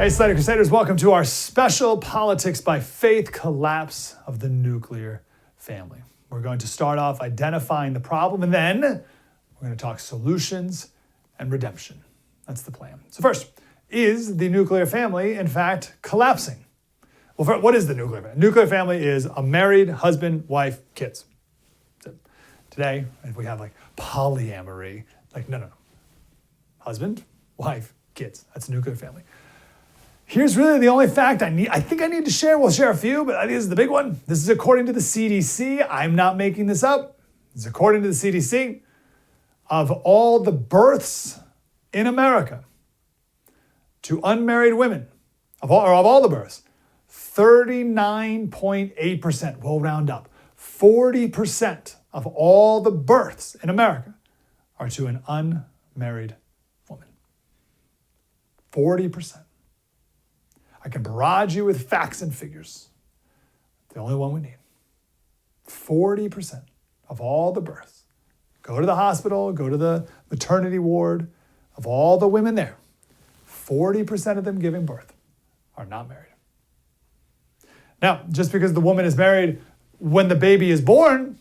Hey, Slater Crusaders, welcome to our special Politics by Faith collapse of the nuclear family. We're going to start off identifying the problem, and then we're going to talk solutions and redemption. That's the plan. So first, is the nuclear family, in fact, collapsing? Well, what is the nuclear family? Nuclear family is a married husband, wife, kids. Today, if we have like polyamory, no. Husband, wife, kids. That's a nuclear family. Here's really the only fact I think I need to share. We'll share a few, but this is the big one. This is according to the CDC. I'm not making this up. This is according to the CDC. Of all the births in America to unmarried women, of all the births, 39.8%, we'll round up, 40% of all the births in America are to an unmarried woman. 40%. I can barrage you with facts and figures. The only one we need. 40% of all the births. Go to the hospital, go to the maternity ward. Of all the women there, 40% of them giving birth are not married. Now, just because the woman is married when the baby is born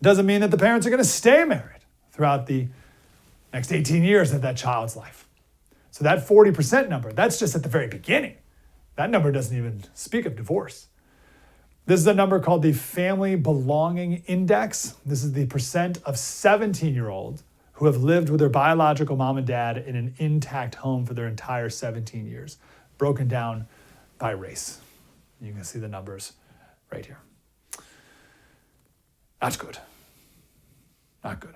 doesn't mean that the parents are going to stay married throughout the next 18 years of that child's life. So that 40% number, that's just at the very beginning. That number doesn't even speak of divorce. This is a number called the Family Belonging Index. This is the percent of 17-year-olds who have lived with their biological mom and dad in an intact home for their entire 17 years, broken down by race. You can see the numbers right here. Not good. Not good.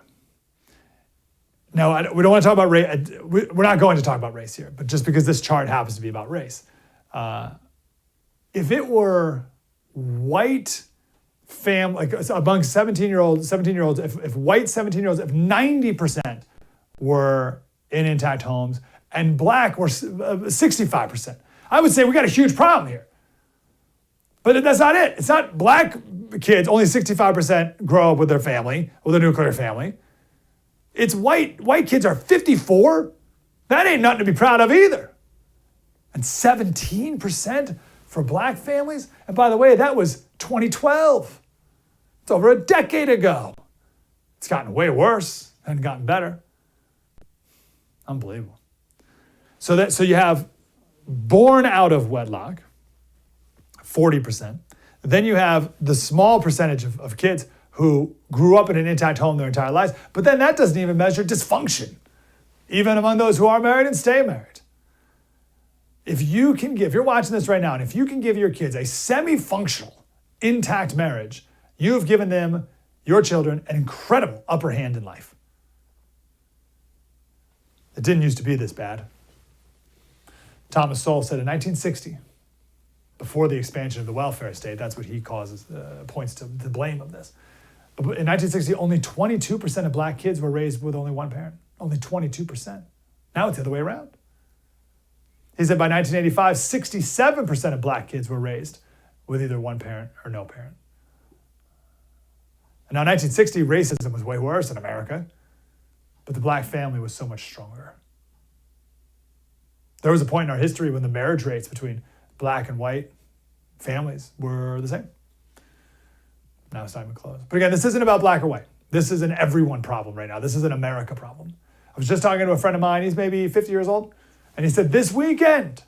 Now, we don't want to talk about race. We're not going to talk about race here, but just because this chart happens to be about race. If it were white family, like among 17-year-olds, if white 17-year-olds, if 90% were in intact homes and black were 65%, I would say we got a huge problem here. But that's not it. It's not black kids, only 65% grow up with their family, with a nuclear family. It's white kids are 54. That ain't nothing to be proud of either. And 17% for black families. And by the way, that was 2012. It's over a decade ago. It's gotten way worse and gotten better. Unbelievable. So you have born out of wedlock, 40%. Then you have the small percentage of kids who grew up in an intact home their entire lives. But then that doesn't even measure dysfunction, even among those who are married and stay married. If you're watching this right now, and if you can give your kids a semi-functional, intact marriage, you've given them, your children, an incredible upper hand in life. It didn't used to be this bad. Thomas Sowell said in 1960, before the expansion of the welfare state, that's what he points to the blame of this. But in 1960, only 22% of black kids were raised with only one parent. Only 22%. Now it's the other way around. He said by 1985, 67% of black kids were raised with either one parent or no parent. And now in 1960, racism was way worse in America, but the black family was so much stronger. There was a point in our history when the marriage rates between black and white families were the same. Now it's not even close. But again, this isn't about black or white. This is an everyone problem right now. This is an America problem. I was just talking to a friend of mine. He's maybe 50 years old. And he said this weekend,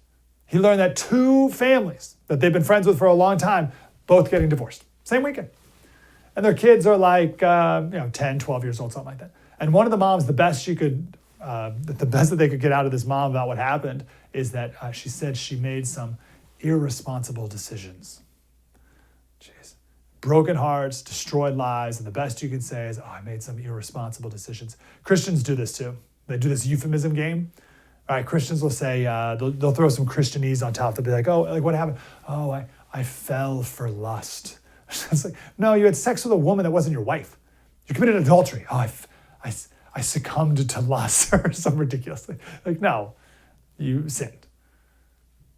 he learned that two families that they've been friends with for a long time, both getting divorced. Same weekend. And their kids are like 10, 12 years old, something like that. And one of the moms, the best that they could get out of this mom about what happened is that she said she made some irresponsible decisions. Jeez. Broken hearts, destroyed lives, and the best you could say is, I made some irresponsible decisions. Christians do this too. They do this euphemism game. All right, Christians will say, they'll throw some Christianese on top. They'll be like, what happened? Oh, I fell for lust. It's like, no, you had sex with a woman that wasn't your wife. You committed adultery. Oh, I succumbed to lust or something ridiculous. Like, no, you sinned.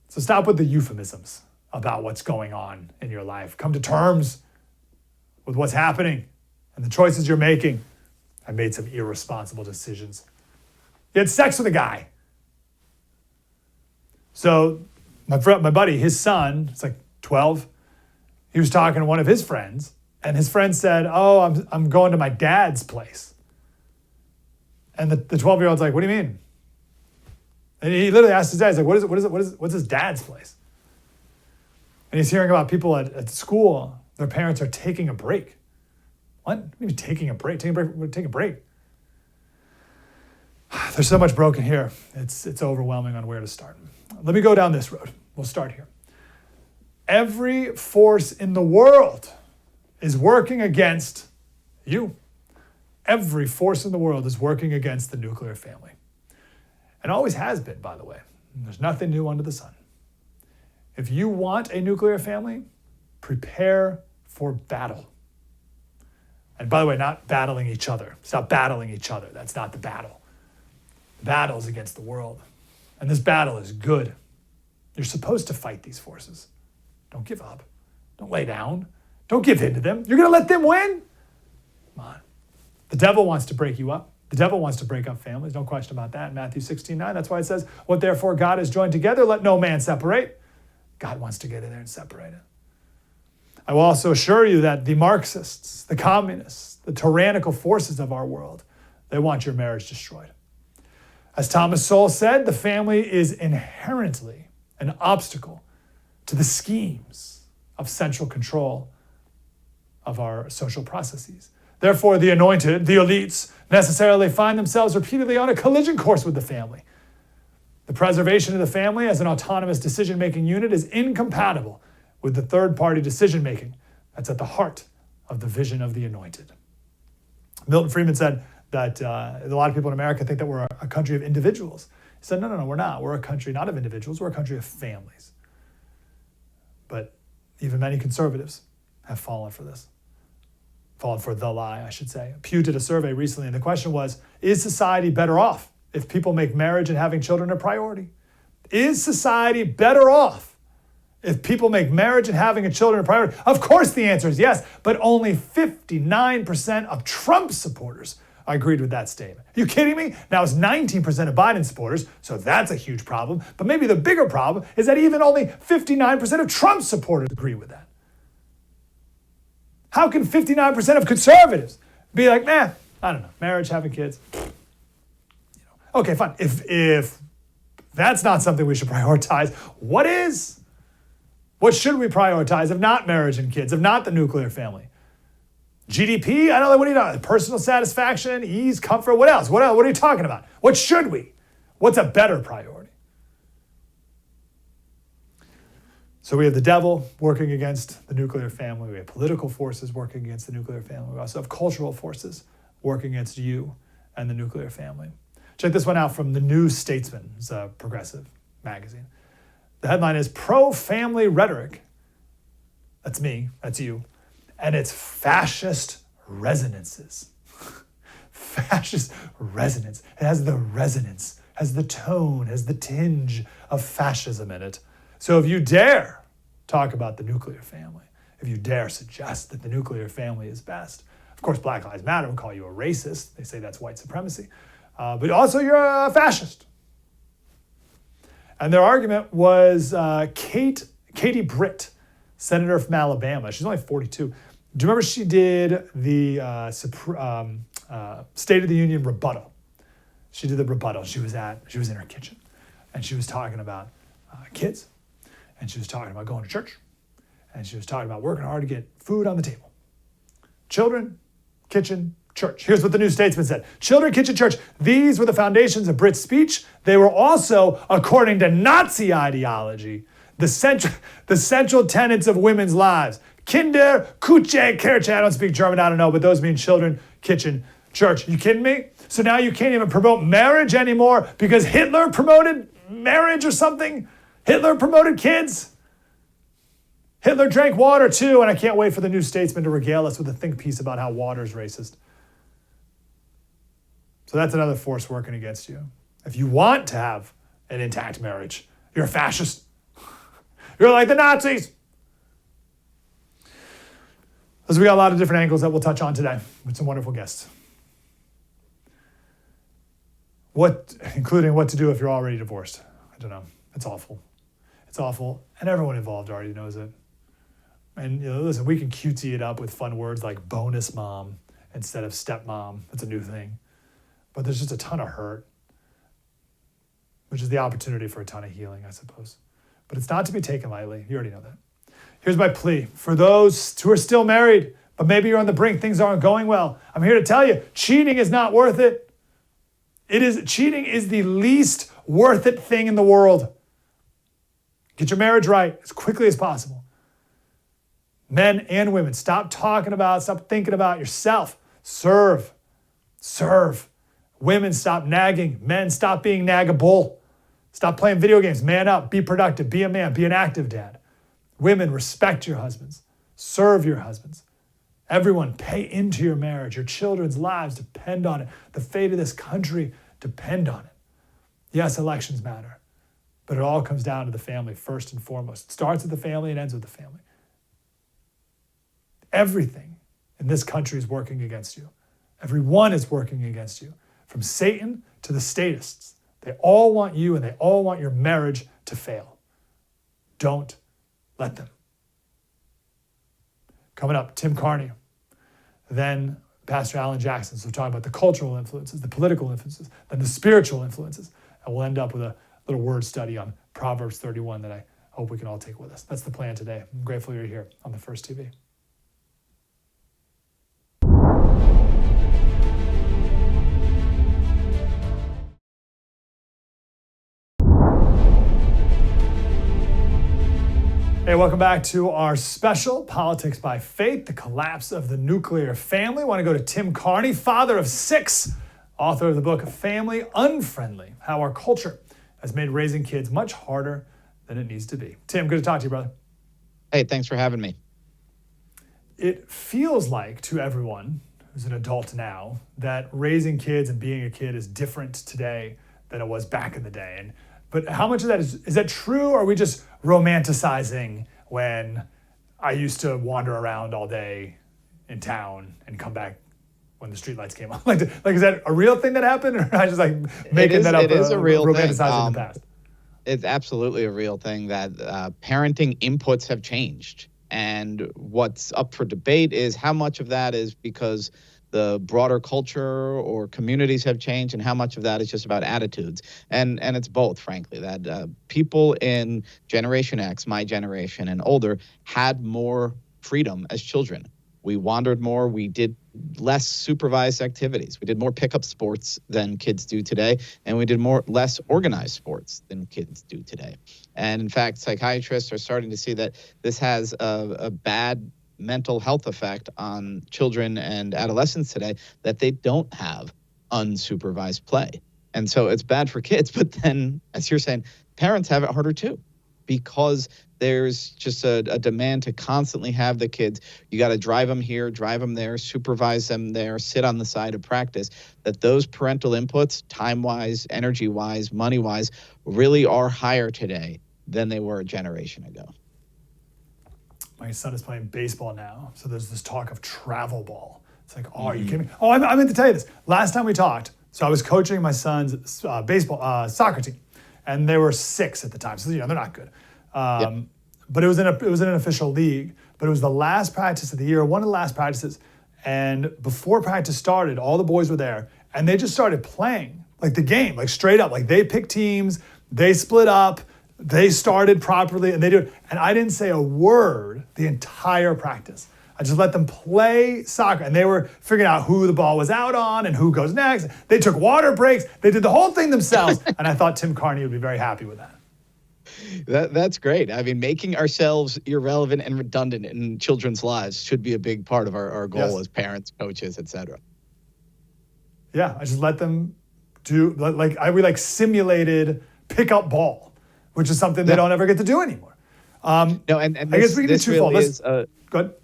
So stop with the euphemisms about what's going on in your life. Come to terms with what's happening and the choices you're making. I made some irresponsible decisions. You had sex with a guy. So my buddy, his son, it's like 12. He was talking to one of his friends, and his friend said, "Oh, I'm going to my dad's place." And the 12-year-old's like, "What do you mean?" And he literally asked his dad, he's like, what's his dad's place? And he's hearing about people at school, their parents are taking a break. What? What do you mean taking a break? Take a break. There's so much broken here. It's overwhelming on where to start. Let me go down this road. We'll start here. Every force in the world is working against you. Every force in the world is working against the nuclear family. And always has been, by the way. There's nothing new under the sun. If you want a nuclear family, prepare for battle. And by the way, not battling each other. Stop battling each other. That's not the battle. The battle is against the world. And this battle is good. You're supposed to fight these forces. Don't give up. Don't lay down. Don't give in to them. You're going to let them win? Come on. The devil wants to break you up. The devil wants to break up families. No question about that. In Matthew 16:9, that's why it says, "What therefore God has joined together, let no man separate." God wants to get in there and separate it. I will also assure you that the Marxists, the communists, the tyrannical forces of our world, they want your marriage destroyed. As Thomas Sowell said, the family is inherently an obstacle to the schemes of central control of our social processes. Therefore, the anointed, the elites, necessarily find themselves repeatedly on a collision course with the family. The preservation of the family as an autonomous decision-making unit is incompatible with the third-party decision-making that's at the heart of the vision of the anointed. Milton Friedman said that a lot of people in America think that we're a country of individuals. He said, no, we're not. We're a country not of individuals. We're a country of families. But even many conservatives have fallen for this. Fallen for the lie, I should say. Pew did a survey recently, and the question was, is society better off if people make marriage and having children a priority? Is society better off if people make marriage and having children a priority? Of course the answer is yes, but only 59% of Trump supporters agreed with that statement. Are you kidding me? Now it's 19% of Biden supporters, so that's a huge problem. But maybe the bigger problem is that even only 59% of Trump supporters agree with that. How can 59% of conservatives be like, I don't know, marriage, having kids? Okay, fine. If that's not something we should prioritize, what is? What should we prioritize if not marriage and kids, if not the nuclear family? GDP? I don't know, what are you talking about? Personal satisfaction, ease, comfort, what else? What are you talking about? What should we? What's a better priority? So we have the devil working against the nuclear family. We have political forces working against the nuclear family. We also have cultural forces working against you and the nuclear family. Check this one out from the New Statesman. It's a progressive magazine. The headline is Pro-Family Rhetoric. That's me, that's you. And it's fascist resonances. Fascist resonance. It has the resonance, has the tone, has the tinge of fascism in it. So if you dare talk about the nuclear family, if you dare suggest that the nuclear family is best, of course, Black Lives Matter will call you a racist. They say that's white supremacy. But also you're a fascist. And their argument was Katie Britt, senator from Alabama. She's only 42. Do you remember she did the State of the Union rebuttal? She did the rebuttal. She was in her kitchen, and she was talking about kids. And she was talking about going to church. And she was talking about working hard to get food on the table. Children, kitchen, church. Here's what the New Statesman said. Children, kitchen, church. These were the foundations of Britt's speech. They were also, according to Nazi ideology, the central tenets of women's lives. Kinder, Küche, Kirche. I don't speak German, I don't know, but those mean children, kitchen, church. You kidding me? So now you can't even promote marriage anymore because Hitler promoted marriage or something? Hitler promoted kids. Hitler drank water too, and I can't wait for the New Statesman to regale us with a think piece about how water is racist. So that's another force working against you. If you want to have an intact marriage, you're a fascist. You're like the Nazis. So we got a lot of different angles that we'll touch on today with some wonderful guests. Including what to do if you're already divorced. I don't know. It's awful. It's awful, and everyone involved already knows it. And listen, we can cutesy it up with fun words like bonus mom instead of stepmom. That's a new thing. But there's just a ton of hurt, which is the opportunity for a ton of healing, I suppose. But it's not to be taken lightly. You already know that. Here's my plea. For those who are still married, but maybe you're on the brink, things aren't going well, I'm here to tell you, cheating is not worth it. Cheating is the least worth it thing in the world. Get your marriage right as quickly as possible. Men and women, stop thinking about yourself. Serve. Women, stop nagging. Men, stop being naggable. Stop playing video games. Man up. Be productive. Be a man. Be an active dad. Women, respect your husbands. Serve your husbands. Everyone, pay into your marriage. Your children's lives depend on it. The fate of this country depend on it. Yes, elections matter, but it all comes down to the family first and foremost. It starts with the family and ends with the family. Everything in this country is working against you. Everyone is working against you, from Satan to the statists. They all want you and they all want your marriage to fail. Don't let them. Coming up, Tim Carney, then Pastor Alan Jackson. So we're talking about the cultural influences, the political influences, then the spiritual influences. And we'll end up with a little word study on Proverbs 31 that I hope we can all take with us. That's the plan today. I'm grateful you're here on the First TV. Hey, welcome back to our special Politics by Faith, the collapse of the nuclear family. I want to go to Tim Carney, father of 6, author of the book Family Unfriendly, How Our Culture Has Made Raising Kids Much Harder Than It Needs to Be. Tim, good to talk to you, brother. Hey, thanks for having me. It feels like to everyone who's an adult now that raising kids and being a kid is different today than it was back in the day. But how much of that is that true, or are we just romanticizing when I used to wander around all day in town and come back when the streetlights came on? Like, is that a real thing that happened, or am I just like making that up? It is a real romanticizing thing. The past. It's absolutely a real thing that parenting inputs have changed. And what's up for debate is how much of that is because the broader culture or communities have changed, and how much of that is just about attitudes. And it's both, frankly, that people in Generation X, my generation and older, had more freedom as children. We wandered more. We did less supervised activities. We did more pickup sports than kids do today, and we did less organized sports than kids do today. And in fact, psychiatrists are starting to see that this has a bad mental health effect on children and adolescents today, that they don't have unsupervised play. And so it's bad for kids, but then, as you're saying, parents have it harder too, because there's just a demand to constantly have the kids. You got to drive them here, drive them there, supervise them there, sit on the side of practice, that those parental inputs, time-wise, energy-wise, money-wise, really are higher today than they were a generation ago. My son is playing baseball now, so there's this talk of travel ball. It's like, oh, are you kidding me? Oh, I meant to tell you this. Last time we talked, so I was coaching my son's soccer team, and they were 6 at the time, so they're not good. But it was in an official league. But it was the last practice of the year, one of the last practices, and before practice started, all the boys were there, and they just started playing like the game, like straight up, like they picked teams, they split up. They started properly, and they do it. And I didn't say a word the entire practice. I just let them play soccer, and they were figuring out who the ball was out on and who goes next. They took water breaks. They did the whole thing themselves, and I thought Tim Carney would be very happy with that. That's great. I mean, making ourselves irrelevant and redundant in children's lives should be a big part of our goal as parents, coaches, et cetera. Yeah, I just let them do, we simulated pickup ball, which is something they don't ever get to do anymore. No, and I guess we can do twofold. Really go ahead.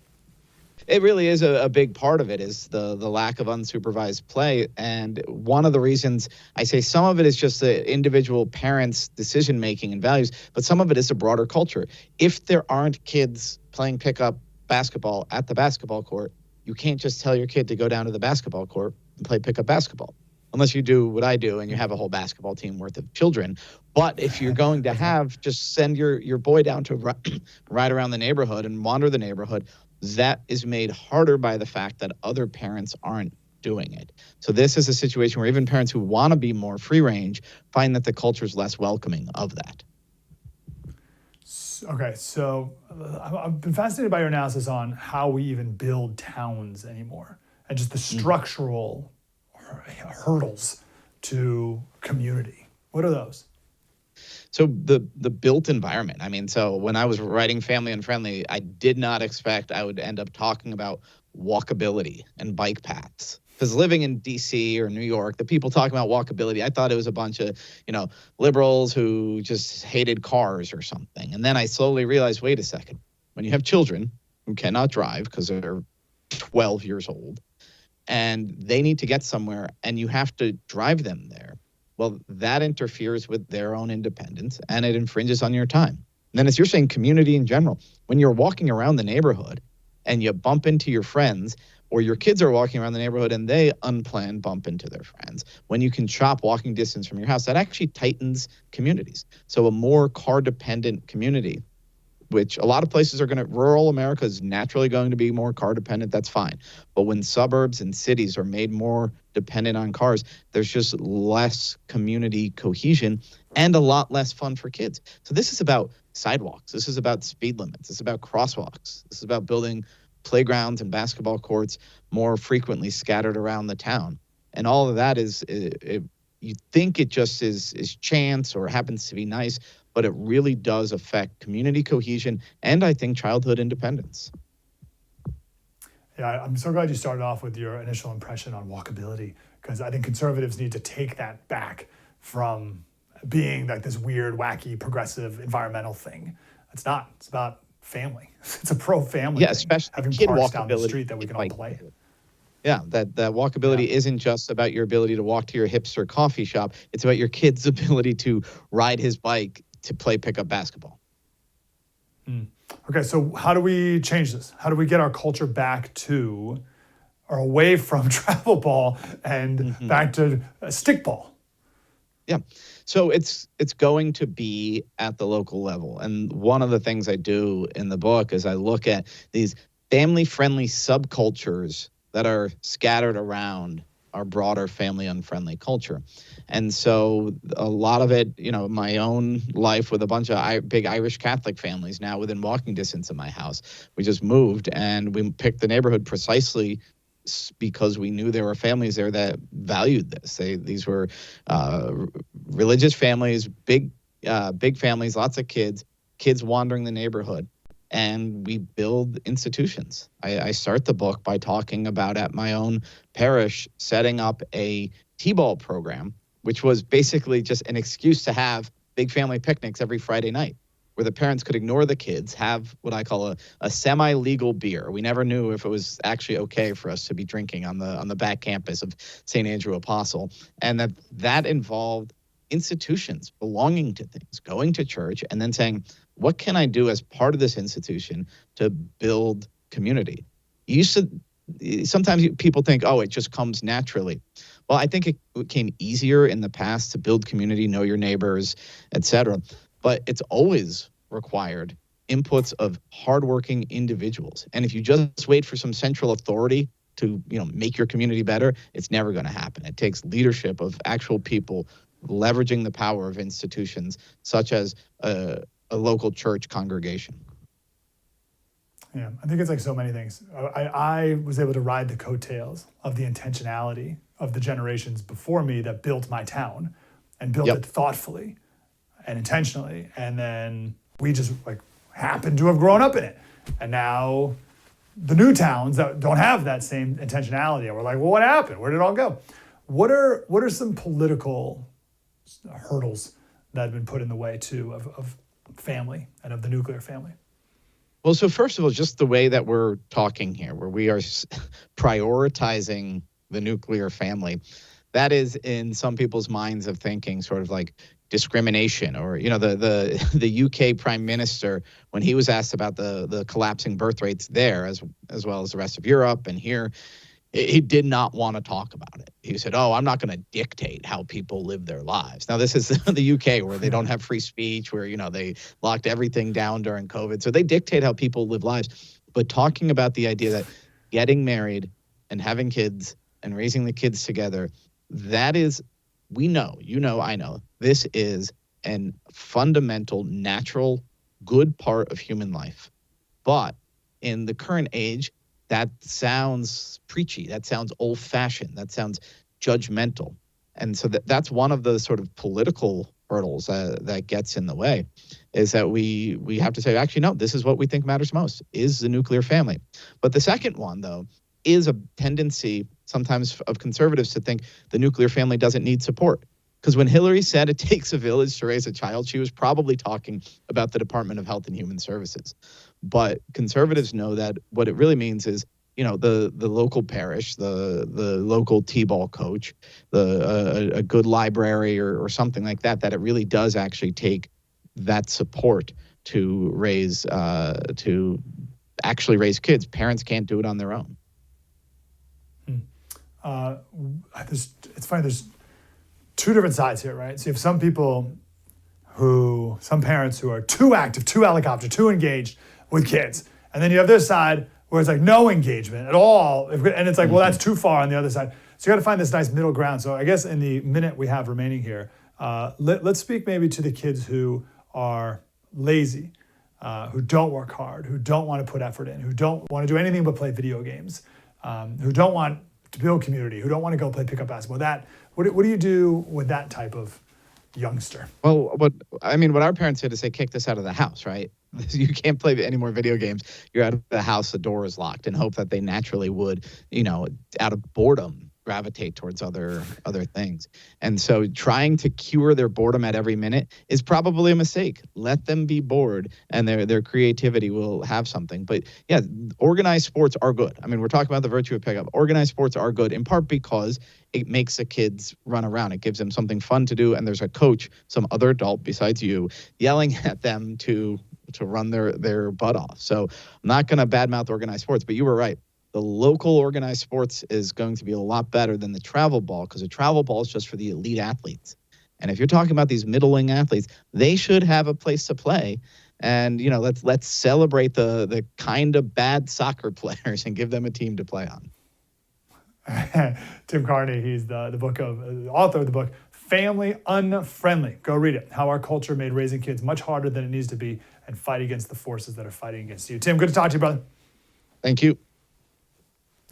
It really is a big part of it, is the lack of unsupervised play. And one of the reasons I say some of it is just the individual parents' decision-making and values, but some of it is a broader culture. If there aren't kids playing pickup basketball at the basketball court, you can't just tell your kid to go down to the basketball court and play pickup basketball. unless you do what I do and you have a whole basketball team worth of children. But if you're going to have, just send your boy down to ride around the neighborhood and wander the neighborhood. That is made harder by the fact that other parents aren't doing it. So this is a situation where even parents who want to be more free range find that the culture is less welcoming of that. Okay, so I've been fascinated by your analysis on how we even build towns anymore and just the structural hurdles to community. What are those? So the built environment. I mean, so when I was writing Family Unfriendly, I did not expect I would end up talking about walkability and bike paths. Because living in DC or New York, the people talking about walkability, I thought it was a bunch of, liberals who just hated cars or something. And then I slowly realized, wait a second, when you have children who cannot drive because they're 12 years old and they need to get somewhere and you have to drive them there, well, that interferes with their own independence and it infringes on your time. And then as you're saying, community in general, when you're walking around the neighborhood and you bump into your friends, or your kids are walking around the neighborhood and they unplanned bump into their friends, when you can shop walking distance from your house, that actually tightens communities. So a more car-dependent community, which a lot of places rural America is naturally going to be more car-dependent, that's fine. But when suburbs and cities are made more dependent on cars, there's just less community cohesion and a lot less fun for kids. So this is about sidewalks. This is about speed limits. This is about crosswalks. This is about building playgrounds and basketball courts more frequently scattered around the town. And all of that is, you think it just is chance or happens to be nice, but it really does affect community cohesion and I think childhood independence. Yeah, I'm so glad you started off with your initial impression on walkability, because I think conservatives need to take that back from being like this weird, wacky, progressive environmental thing. It's not. It's about family. It's a pro-family thing. Especially having kid parks walkability down the street that we can all play. Yeah, that walkability isn't just about your ability to walk to your hipster coffee shop. It's about your kid's ability to ride his bike to play pickup basketball. Okay, so how do we change this? How do we get our culture back to or away from travel ball and back to stickball? Yeah. So it's going to be at the local level. And one of the things I do in the book is I look at these family-friendly subcultures that are scattered around our broader family unfriendly culture. And so a lot of it, my own life with a bunch of big Irish Catholic families now within walking distance of my house. We just moved and we picked the neighborhood precisely because we knew there were families there that valued this. These were religious families, big families, lots of kids wandering the neighborhood. And we build institutions. I start the book by talking about at my own parish setting up a T-ball program, which was basically just an excuse to have big family picnics every Friday night, where the parents could ignore the kids, have what I call a semi-legal beer. We never knew if it was actually okay for us to be drinking on the back campus of St. Andrew Apostle, and that involved institutions belonging to things, going to church, and then saying, what can I do as part of this institution to build community? Sometimes people think, it just comes naturally. Well, I think it came easier in the past to build community, know your neighbors, et cetera. But it's always required inputs of hardworking individuals. And if you just wait for some central authority to, make your community better, it's never going to happen. It takes leadership of actual people leveraging the power of institutions such as a local church congregation. Yeah, I think it's like so many things. I was able to ride the coattails of the intentionality of the generations before me that built my town and built it thoughtfully and intentionally. And then we just happened to have grown up in it. And now the new towns that don't have that same intentionality, we're like, well, what happened? Where did it all go? What are some political hurdles that have been put in the way too of family and of the nuclear family? Well, so first of all, just the way that we're talking here, where we are prioritizing the nuclear family, that is in some people's minds of thinking sort of like discrimination, or the UK Prime Minister, when he was asked about the collapsing birth rates there as well as the rest of Europe and here, He did not want to talk about it. He said, "Oh, I'm not going to dictate how people live their lives." Now, this is the UK where they don't have free speech, where they locked everything down during COVID, so they dictate how people live lives. But talking about the idea that getting married and having kids and raising the kids together, that is, we know, I know, this is an fundamental, natural, good part of human life. But in the current age, that sounds preachy. That sounds old-fashioned. That sounds judgmental. And so that's one of the sort of political hurdles that gets in the way, is that we have to say, actually, no, this is what we think matters most, is the nuclear family. But the second one, though, is a tendency sometimes of conservatives to think the nuclear family doesn't need support. Because when Hillary said it takes a village to raise a child, she was probably talking about the Department of Health and Human Services. But conservatives know that what it really means is, the local parish, the local t-ball coach, a good library or something like that, that it really does actually take that support to actually raise kids. Parents can't do it on their own. It's funny, there's two different sides here, right? So you have some parents who are too active, too helicopter, too engaged with kids. And then you have this side where it's like no engagement at all. And it's like, well, that's too far on the other side. So you got to find this nice middle ground. So I guess in the minute we have remaining here, let's speak maybe to the kids who are lazy, who don't work hard, who don't want to put effort in, who don't want to do anything but play video games, who don't want to build community, who don't want to go play pickup basketball. What do you do with that type of youngster? Well, what our parents did is they kicked us out of the house, right? You can't play any more video games. You're out of the house, the door is locked, and hope that they naturally would, out of boredom, gravitate towards other things. And so trying to cure their boredom at every minute is probably a mistake. Let them be bored, and their creativity will have something. But yeah, organized sports are good. We're talking about the virtue of pickup. Organized sports are good in part because it makes the kids run around. It gives them something fun to do, and there's a coach, some other adult besides you, yelling at them to run their butt off. So I'm not going to badmouth organized sports, but you were right. The local organized sports is going to be a lot better than the travel ball, because the travel ball is just for the elite athletes. And if you're talking about these middling athletes, they should have a place to play. And, let's celebrate the kind of bad soccer players and give them a team to play on. Tim Carney, he's the author of the book, Family Unfriendly. Go read it. How our culture made raising kids much harder than it needs to be, and fight against the forces that are fighting against you. Tim, good to talk to you, brother. Thank you.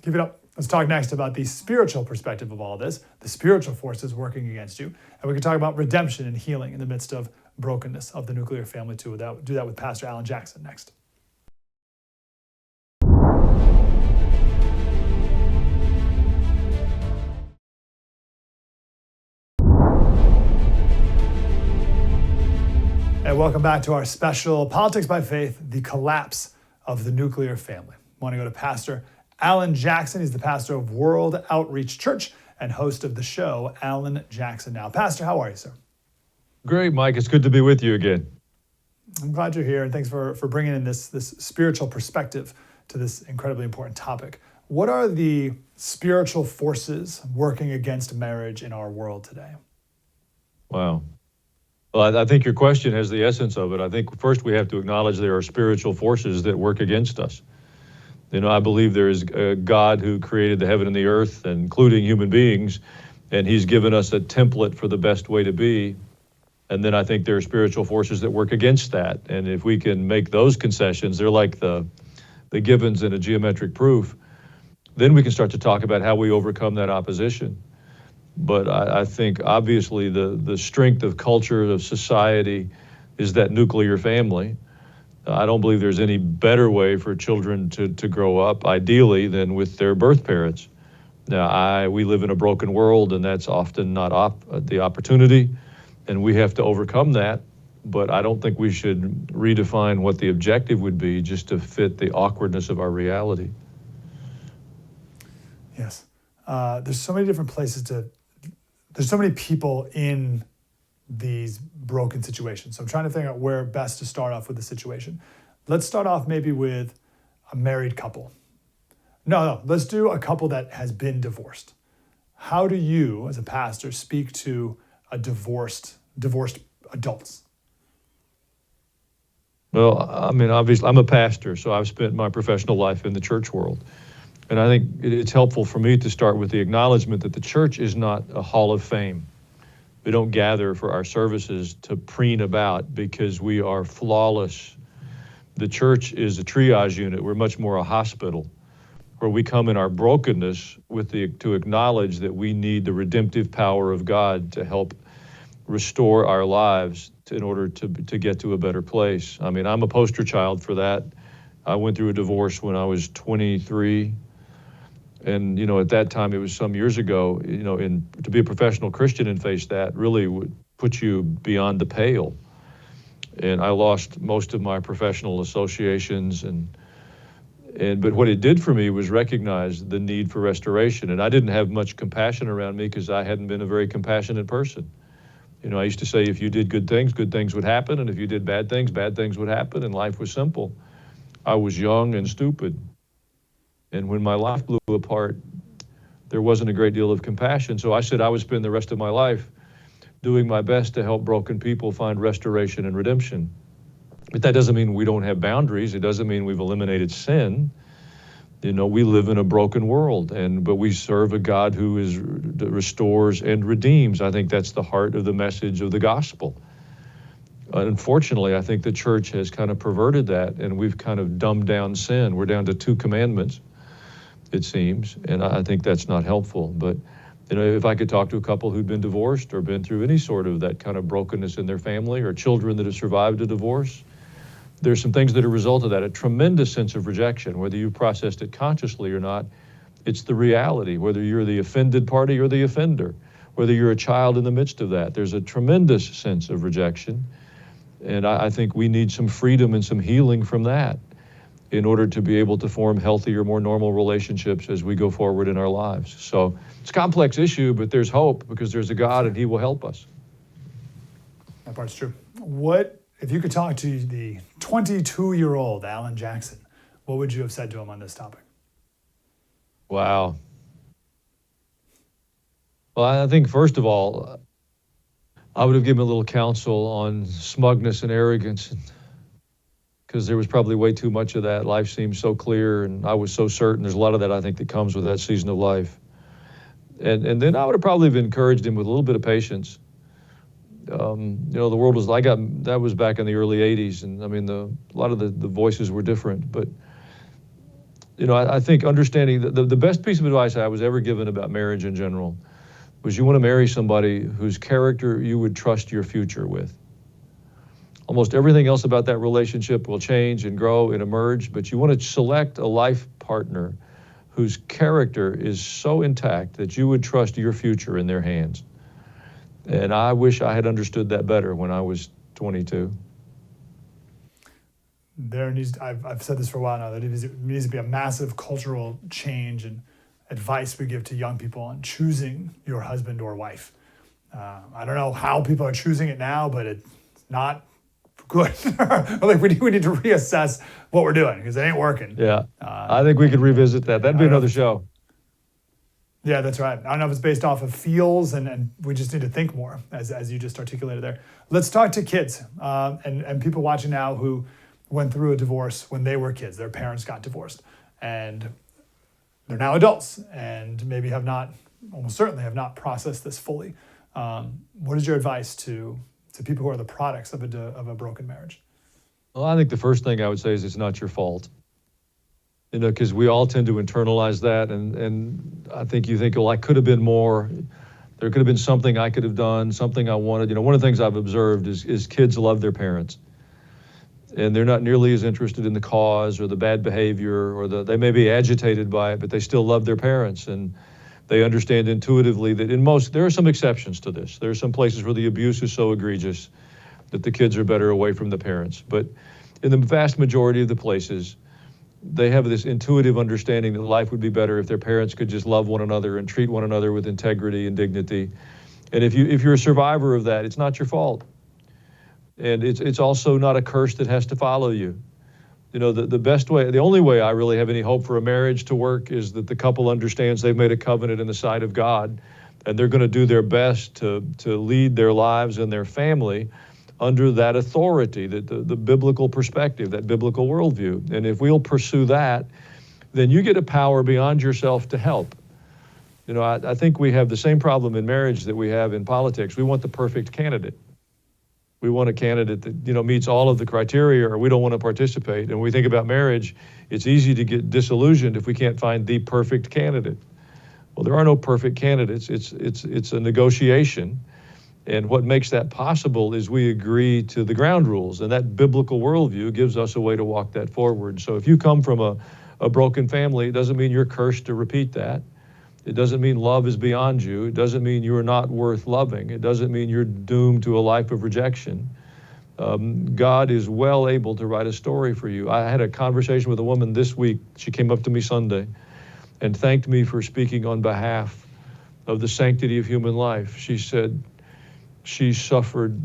Keep it up. Let's talk next about the spiritual perspective of all this, the spiritual forces working against you. And we can talk about redemption and healing in the midst of brokenness of the nuclear family too. Do that with Pastor Alan Jackson next. And welcome back to our special Politics by Faith, the collapse of the nuclear family. I want to go to Pastor Alan Jackson. He's the pastor of World Outreach Church and host of the show, Alan Jackson Now. Pastor, how are you, sir? Great, Mike. It's good to be with you again. I'm glad you're here, and thanks for bringing in this spiritual perspective to this incredibly important topic. What are the spiritual forces working against marriage in our world today? Wow. Well, I think your question has the essence of it. I think first we have to acknowledge there are spiritual forces that work against us. I believe there is a God who created the heaven and the earth, including human beings, and he's given us a template for the best way to be. And then I think there are spiritual forces that work against that. And if we can make those concessions, they're like the givens in a geometric proof, then we can start to talk about how we overcome that opposition. But I think obviously the strength of culture, of society, is that nuclear family. I don't believe there's any better way for children to grow up, ideally, than with their birth parents. Now, we live in a broken world, and that's often not the opportunity, and we have to overcome that. But I don't think we should redefine what the objective would be just to fit the awkwardness of our reality. Yes. There's so many different there's so many people in these broken situations. So I'm trying to figure out where best to start off with the situation. Let's start off maybe with a married couple. No, let's do a couple that has been divorced. How do you, as a pastor, speak to a divorced adults? Well, I mean, obviously, I'm a pastor, so I've spent my professional life in the church world. And I think it's helpful for me to start with the acknowledgement that the church is not a hall of fame. We don't gather for our services to preen about because we are flawless. The church is a triage unit. We're much more a hospital where we come in our brokenness to acknowledge that we need the redemptive power of God to help restore our lives in order to get to a better place. I mean, I'm a poster child for that. I went through a divorce when I was 23. And, at that time, it was some years ago, to be a professional Christian and face that really would put you beyond the pale. And I lost most of my professional associations but what it did for me was recognize the need for restoration. And I didn't have much compassion around me because I hadn't been a very compassionate person. I used to say if you did good things would happen. And if you did bad things would happen. And life was simple. I was young and stupid. And when my life blew apart, there wasn't a great deal of compassion. So I said I would spend the rest of my life doing my best to help broken people find restoration and redemption. But that doesn't mean we don't have boundaries. It doesn't mean we've eliminated sin. We live in a broken world, but we serve a God who restores and redeems. I think that's the heart of the message of the gospel. Unfortunately, I think the church has kind of perverted that, and we've kind of dumbed down sin. We're down to 2 commandments, it seems, and I think that's not helpful. But if I could talk to a couple who'd been divorced or been through any sort of that kind of brokenness in their family, or children that have survived a divorce, there's some things that are a result of that. A tremendous sense of rejection, whether you processed it consciously or not. It's the reality, whether you're the offended party or the offender, whether you're a child in the midst of that. There's a tremendous sense of rejection. And I think we need some freedom and some healing from that in order to be able to form healthier, more normal relationships as we go forward in our lives. So it's a complex issue, but there's hope because there's a God and he will help us. That part's true. If you could talk to the 22-year-old Alan Jackson, what would you have said to him on this topic? Wow. Well, I think first of all, I would have given a little counsel on smugness and arrogance, because there was probably way too much of that. Life seemed so clear, and I was so certain. There's a lot of that, I think, that comes with that season of life. And then I would have probably have encouraged him with a little bit of patience. The world was that was back in the early 80s, and I mean, a lot of the voices were different. But, I think understanding the best piece of advice I was ever given about marriage in general was you want to marry somebody whose character you would trust your future with. Almost everything else about that relationship will change and grow and emerge, but you want to select a life partner whose character is so intact that you would trust your future in their hands. And I wish I had understood that better when I was 22. I've said this for a while now, that it needs to be a massive cultural change and advice we give to young people on choosing your husband or wife. I don't know how people are choosing it now, but it's not good. Like we need to reassess what we're doing because it ain't working. Yeah, I think we could revisit that. That'd be another show. Yeah, that's right. I don't know if it's based off of feels, and we just need to think more, as you just articulated there. Let's talk to kids and people watching now who went through a divorce when they were kids. Their parents got divorced, and they're now adults, and maybe almost certainly have not processed this fully. What is your advice to people who are the products of a broken marriage? Well, I think the first thing I would say is it's not your fault. Because we all tend to internalize that, and I think you think, well, I could have been more. There could have been something I could have done, something I wanted. One of the things I've observed is kids love their parents, and they're not nearly as interested in the cause or the bad behavior, or they may be agitated by it, but they still love their parents, and they understand intuitively that there are some exceptions to this. There are some places where the abuse is so egregious that the kids are better away from the parents, but in the vast majority of the places, they have this intuitive understanding that life would be better if their parents could just love one another and treat one another with integrity and dignity. And if you're a survivor of that, it's not your fault. And it's also not a curse that has to follow you. The best way, the only way I really have any hope for a marriage to work is that the couple understands they've made a covenant in the sight of God, and they're going to do their best to lead their lives and their family under that authority, the biblical perspective, that biblical worldview. And if we'll pursue that, then you get a power beyond yourself to help. I think we have the same problem in marriage that we have in politics. We want the perfect candidate. We want a candidate that meets all of the criteria, or we don't want to participate. And when we think about marriage, it's easy to get disillusioned if we can't find the perfect candidate. Well, there are no perfect candidates. It's a negotiation. And what makes that possible is we agree to the ground rules, and that biblical worldview gives us a way to walk that forward. So if you come from a broken family, it doesn't mean you're cursed to repeat that. It doesn't mean love is beyond you. It doesn't mean you are not worth loving. It doesn't mean you're doomed to a life of rejection. God is well able to write a story for you. I had a conversation with a woman this week. She came up to me Sunday and thanked me for speaking on behalf of the sanctity of human life. She said she suffered,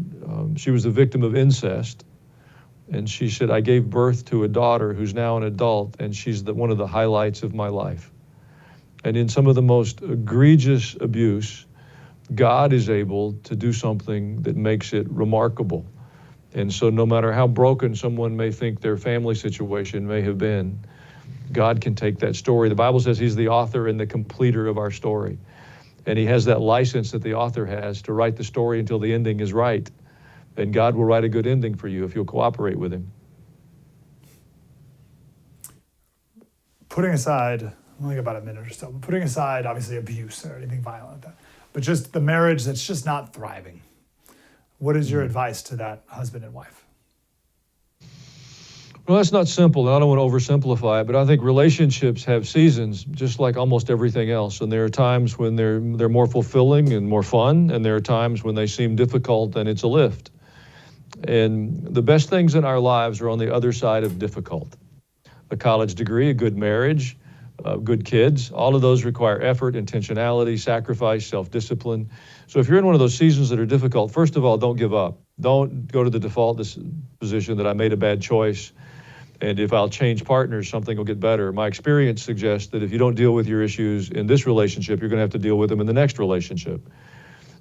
she was the victim of incest. And she said, I gave birth to a daughter who's now an adult, and she's one of the highlights of my life. And in some of the most egregious abuse, God is able to do something that makes it remarkable. And so no matter how broken someone may think their family situation may have been, God can take that story. The Bible says he's the author and the completer of our story. And he has that license that the author has to write the story until the ending is right. And God will write a good ending for you if you'll cooperate with him. Putting aside, only about a minute or so, but putting aside obviously abuse or anything violent like that, but just the marriage that's just not thriving, what is your advice to that husband and wife? Well, that's not simple, and I don't want to oversimplify it, but I think relationships have seasons, just like almost everything else. And there are times when they're more fulfilling and more fun, and there are times when they seem difficult and it's a lift. And the best things in our lives are on the other side of difficult. A college degree, a good marriage, good kids, all of those require effort, intentionality, sacrifice, self-discipline. So if you're in one of those seasons that are difficult, first of all, don't give up. Don't go to the default position that I made a bad choice, and if I'll change partners, something will get better. My experience suggests that if you don't deal with your issues in this relationship, you're going to have to deal with them in the next relationship.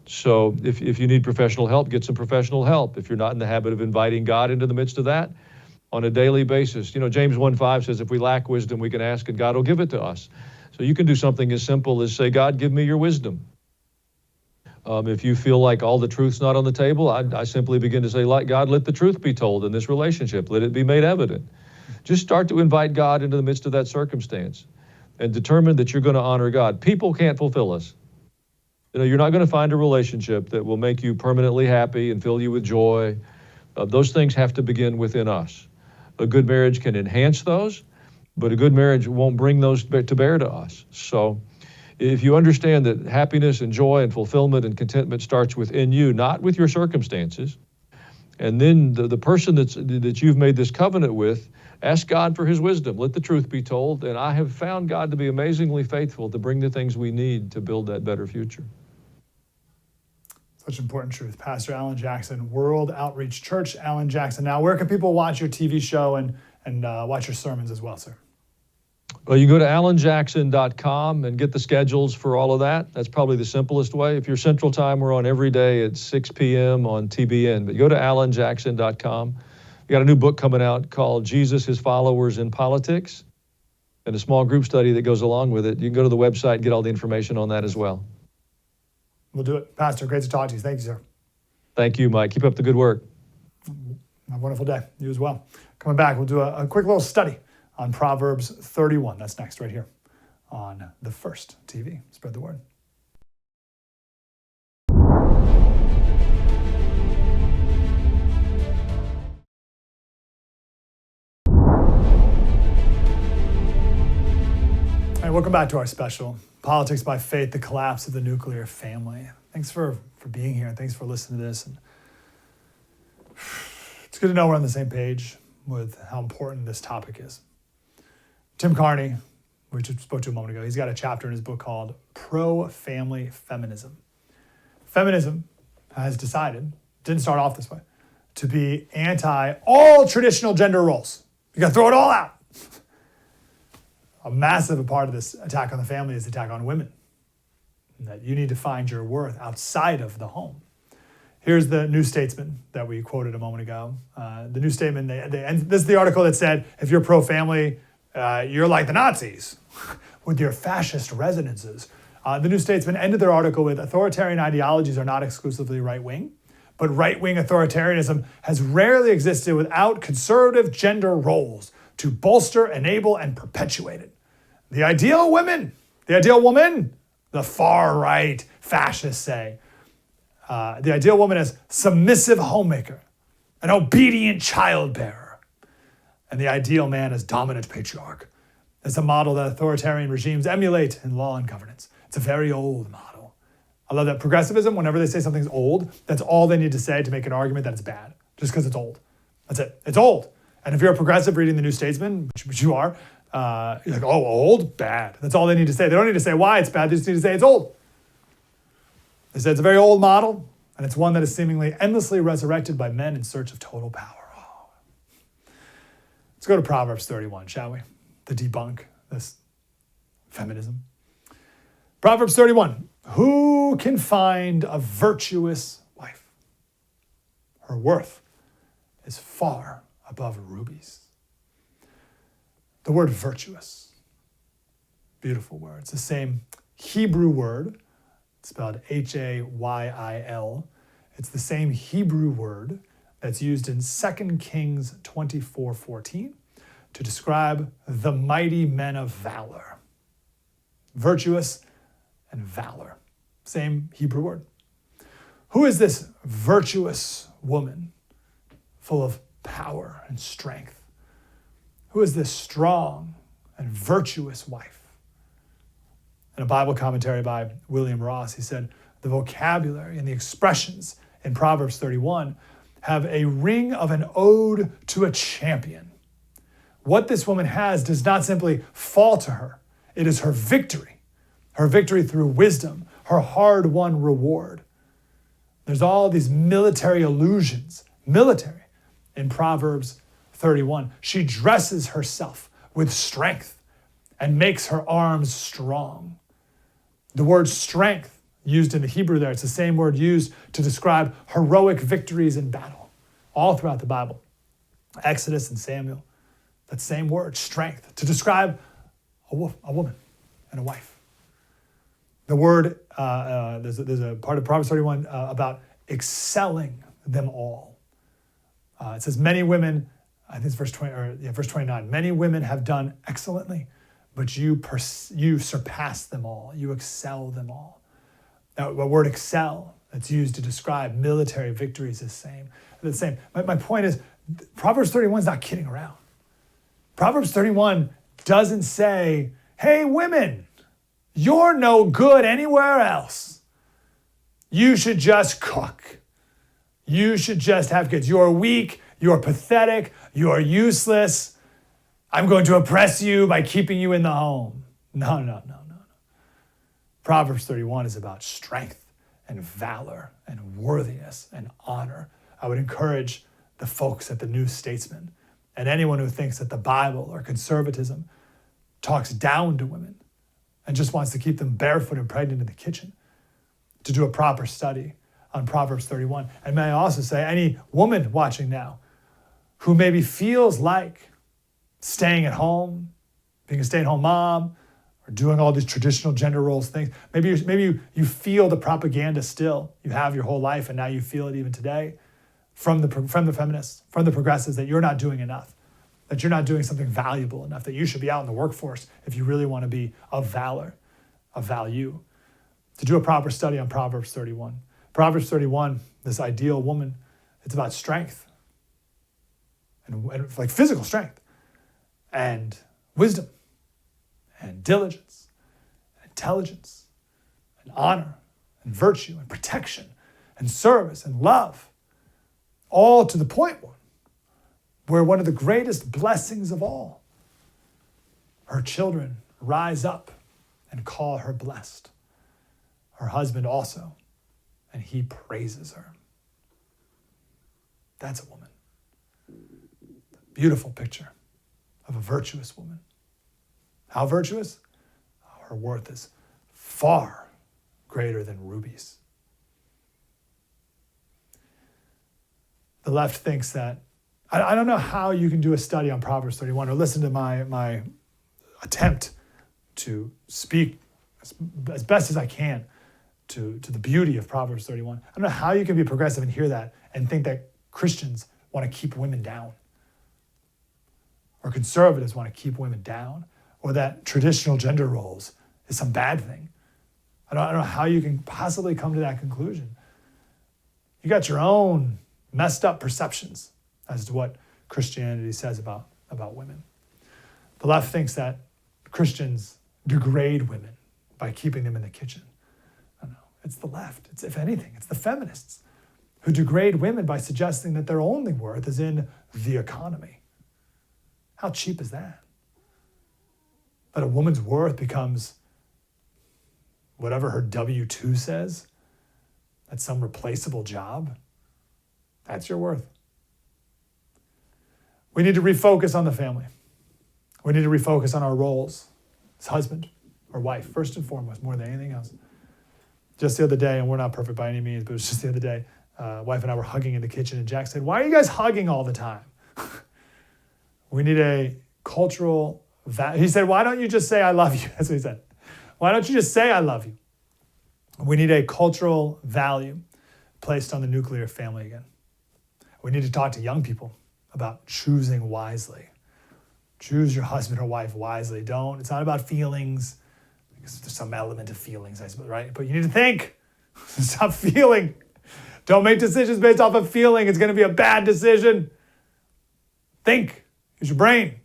So if you need professional help, get some professional help. If you're not in the habit of inviting God into the midst of that on a daily basis. James 1:5 says if we lack wisdom, we can ask and God will give it to us. So you can do something as simple as say, God, give me your wisdom. If you feel like all the truth's not on the table, I simply begin to say, God, let the truth be told in this relationship. Let it be made evident. Just start to invite God into the midst of that circumstance and determine that you're going to honor God. People can't fulfill us. You're not going to find a relationship that will make you permanently happy and fill you with joy. Those things have to begin within us. A good marriage can enhance those, but a good marriage won't bring those to bear to us. So if you understand that happiness and joy and fulfillment and contentment starts within you, not with your circumstances, and then the person that you've made this covenant with, ask God for his wisdom. Let the truth be told. And I have found God to be amazingly faithful to bring the things we need to build that better future. Such important truth. Pastor Alan Jackson, World Outreach Church, Alan Jackson. Now, where can people watch your TV show and watch your sermons as well, sir? Well, you go to alanjackson.com and get the schedules for all of that. That's probably the simplest way. If you're Central Time, we're on every day at 6 p.m. on TBN. But go to alanjackson.com. We got a new book coming out called Jesus, His Followers in Politics, and a small group study that goes along with it. You can go to the website and get all the information on that as well. We'll do it. Pastor, great to talk to you. Thank you, sir. Thank you, Mike. Keep up the good work. Have a wonderful day. You as well. Coming back, we'll do a quick little study on Proverbs 31. That's next right here on The First TV. Spread the word. Hey, welcome back to our special, Politics by Faith, the Collapse of the Nuclear Family. Thanks for being here. Thanks for listening to this. And it's good to know we're on the same page with how important this topic is. Tim Carney, we just spoke to a moment ago, he's got a chapter in his book called Pro-Family Feminism. Feminism has decided, didn't start off this way, to be anti all traditional gender roles. You got to throw it all out. A massive part of this attack on the family is the attack on women. That you need to find your worth outside of the home. Here's the New Statesman that we quoted a moment ago. The New Statesman, and this is the article that said, if you're pro-family, you're like the Nazis with your fascist resonances. The New Statesman ended their article with, authoritarian ideologies are not exclusively right-wing, but right-wing authoritarianism has rarely existed without conservative gender roles to bolster, enable, and perpetuate it. The ideal woman, the far-right fascists say, the ideal woman is submissive homemaker, an obedient childbearer, and the ideal man is dominant patriarch. It's a model that authoritarian regimes emulate in law and governance. It's a very old model. I love that progressivism, whenever they say something's old, that's all they need to say to make an argument that it's bad, just because it's old. That's it. It's old. And if you're a progressive reading the New Statesman, which you are, you're like, oh, old? Bad. That's all they need to say. They don't need to say why it's bad. They just need to say it's old. They said it's a very old model, and it's one that is seemingly endlessly resurrected by men in search of total power. Oh. Let's go to Proverbs 31, shall we? To debunk this feminism. Proverbs 31. Who can find a virtuous wife? Her worth is far above rubies. The word virtuous, beautiful word. It's the same Hebrew word, spelled Hayil. It's the same Hebrew word that's used in 2 Kings 24:14 to describe the mighty men of valor. Virtuous and valor. Same Hebrew word. Who is this virtuous woman full of power and strength? Who is this strong and virtuous wife? In a Bible commentary by William Ross, he said, the vocabulary and the expressions in Proverbs 31 have a ring of an ode to a champion. What this woman has does not simply fall to her. It is her victory through wisdom, her hard-won reward. There's all these military allusions, in Proverbs 31. She dresses herself with strength and makes her arms strong. The word strength used in the Hebrew there, it's the same word used to describe heroic victories in battle, all throughout the Bible. Exodus and Samuel, that same word, strength, to describe a woman and a wife. The word, there's a part of Proverbs 31 about excelling them all. It says, many women, I think it's verse 29, many women have done excellently, but you surpass them all. You excel them all. Now, the word excel that's used to describe military victories is the same. My point is, Proverbs 31 is not kidding around. Proverbs 31 doesn't say, hey, women, you're no good anywhere else. You should just cook. You should just have kids. You're weak. You're pathetic. You're useless. I'm going to oppress you by keeping you in the home. No. Proverbs 31 is about strength and valor and worthiness and honor. I would encourage the folks at the New Statesman and anyone who thinks that the Bible or conservatism talks down to women and just wants to keep them barefoot and pregnant in the kitchen to do a proper study on Proverbs 31. And may I also say, any woman watching now who maybe feels like staying at home, being a stay-at-home mom, or doing all these traditional gender roles things, maybe you feel the propaganda still. You have your whole life, and now you feel it even today from the feminists, from the progressives, that you're not doing enough, that you're not doing something valuable enough, that you should be out in the workforce if you really want to be of valor, of value. To do a proper study on Proverbs 31. Proverbs 31, this ideal woman, it's about strength and like physical strength and wisdom and diligence and intelligence and honor and virtue and protection and service and love, all to the point where one of the greatest blessings of all, her children rise up and call her blessed. Her husband also, and he praises her. That's a woman. Beautiful picture of a virtuous woman. How virtuous? Her worth is far greater than rubies. The left thinks that, I don't know how you can do a study on Proverbs 31 or listen to my attempt to speak as best as I can to the beauty of Proverbs 31. I don't know how you can be progressive and hear that and think that Christians want to keep women down, or conservatives want to keep women down, or that traditional gender roles is some bad thing. I don't know how you can possibly come to that conclusion. You got your own messed up perceptions as to what Christianity says about women. The left thinks that Christians degrade women by keeping them in the kitchen. No, it's the left. It's, if anything, it's the feminists who degrade women by suggesting that their only worth is in the economy. How cheap is that? That a woman's worth becomes whatever her W-2 says? That's some replaceable job? That's your worth. We need to refocus on the family. We need to refocus on our roles as husband or wife, first and foremost, more than anything else. Just the other day, and we're not perfect by any means, but it was just the other day, wife and I were hugging in the kitchen, and Jack said, "Why are you guys hugging all the time?" We need a cultural value. He said, "Why don't you just say I love you?" That's what he said. Why don't you just say I love you? We need a cultural value placed on the nuclear family again. We need to talk to young people about choosing wisely. Choose your husband or wife wisely. It's not about feelings. Because there's some element of feelings, I suppose, right? But you need to think. Stop feeling. Don't make decisions based off of feeling. It's going to be a bad decision. Think. Use your brain.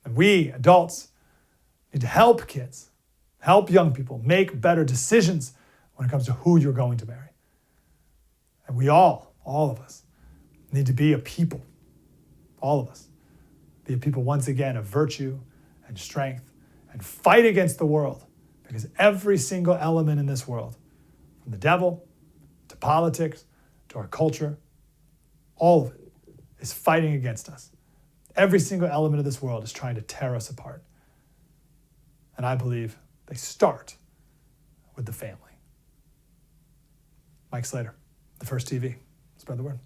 And we, adults, need to help kids, help young people make better decisions when it comes to who you're going to marry. And we all of us, need to be a people, all of us, be a people once again of virtue and strength and fight against the world, because every single element in this world, from the devil to politics to our culture, all of it is fighting against us. Every single element of this world is trying to tear us apart. And I believe they start with the family. Mike Slater, The First TV. Spread the word.